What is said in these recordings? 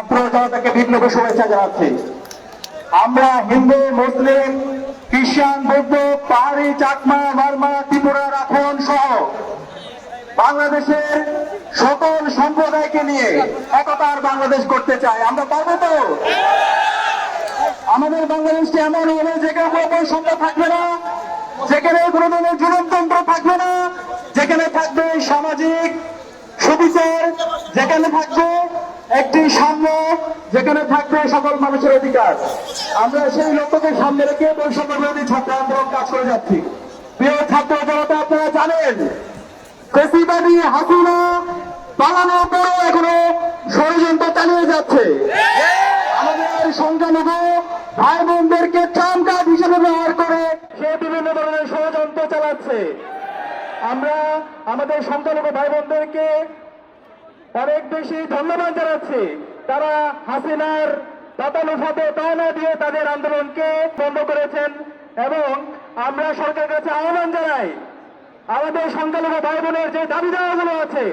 ছাত্র জনতাকে বিপ্লবী শুভেচ্ছা জানাচ্ছি। আমরা হিন্দু, মুসলিম, খ্রিস্টান, বৌদ্ধ, পাহাড়ি, চাকমা, মারমা, ত্রিপুরা, রাখন সহ বাংলাদেশের সকল সম্প্রদায়কে নিয়ে একতার বাংলাদেশ করতে চাই। আমরা পারবো তো? আমাদের বাংলাদেশটি এমন হবে যেখানে কোনো বৈষম্য থাকবে না, যেখানে কোনো ধরনের জুলুমতন্ত্র থাকবে না, যেখানে থাকবে সামাজিক সুবিচার, যেখানে থাকবে একটি সাম্য, যেখানে থাকবে সকল মানুষের অধিকার। আমরা সেই লক্ষ্যকে সামনে রেখে বৈষম্য বিরোধী ছাত্র আন্দোলন কাজ করে যাচ্ছি। প্রিয় ছাত্র জনতা, আপনারা জানেন ফ্যাসিবাদী হাসিনা পালানোর পরও এখনো ষড়যন্ত্র চালিয়ে যাচ্ছে। আমাদের সংখ্যালঘু ভাই বোনদেরকে ট্রাম্প কার্ড হিসেবে ব্যবহার করে সে বিভিন্ন ধরনের ষড়যন্ত্র চালাচ্ছে। আমরা আমাদের সংখ্যালঘু ভাই বোনদেরকে অনেক বেশি ধন্যবাদ জানাচ্ছি। তারা হাসিনার পাতানো ফাঁদে পা না দিয়ে তাদের আন্দোলনকে বন্ধ করেছেন এবং আমরা সরকারের কাছে আহ্বান জানাই আমাদের সংখ্যালঘু ভাই বোনের যে দাবি দেওয়াগুলো আছে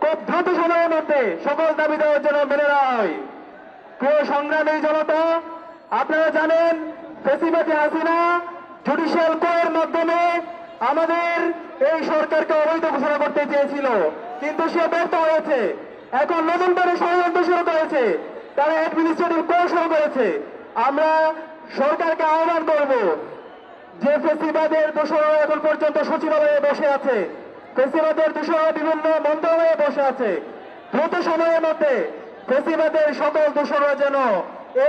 খুব দ্রুত সময়ের মধ্যে সকল দাবি দেওয়ার জন্য মেনে নেওয়া হয়। প্রিয় সংগ্রামী জনতা, আপনারা জানেন ফ্যাসিবাদী হাসিনা জুডিশিয়াল কোয়ের মাধ্যমে আমাদের এই সরকারকে অবৈধ ঘোষণা করতে চেয়েছিল, কিন্তু সে ব্যর্থ হয়েছে। এখন নতুন করে ষড়যন্ত্র শুরু করেছে, তারা অ্যাডমিনিস্ট্রেটিভ কোর শুরু করেছে। আমরা সরকারকে আহ্বান করব যে ফ্যাসিবাদের দোষরা এখন পর্যন্ত সচিবালয়ে বসে আছে, ফ্যাসিবাদের দোষরা বিভিন্ন মন্ত্রণালয়ে বসে আছে, দ্রুত সময়ের মধ্যে ফ্যাসিবাদের সকল দোষরা যেন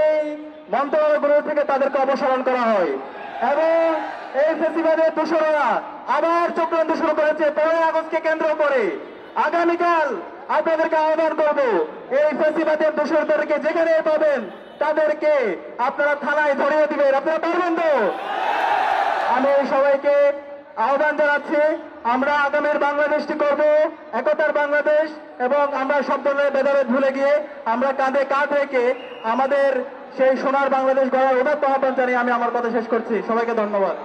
এই মন্ত্রণালয়গুলো থেকে তাদেরকে অপসারণ করা হয়। এবং এই ফ্যাসিবাদের দোষরা আবার চক্রান্ত শুরু করেছে 15 আগস্টকে কেন্দ্র করে। আগামীকাল আপনাদেরকে আহ্বান করব এই ফ্যাসিবাদের দোষরদেরকে যেখানে পাবেন তাদেরকে আপনারা থানায় ধরিয়ে দিবেন। আপনারা পারবেন তো? আমি সবাইকে আহ্বান জানাচ্ছি, আমরা আগামীর বাংলাদেশটি করব একতার বাংলাদেশ এবং আমরা সব ধরনের ভেদাভেদ ভুলে গিয়ে আমরা কাঁধে কাঁধ রেখে আমাদের সেই সোনার বাংলাদেশ গড়ার উদাত্ত আহ্বান জানিয়ে আমি আমার কথা শেষ করছি। সবাইকে ধন্যবাদ।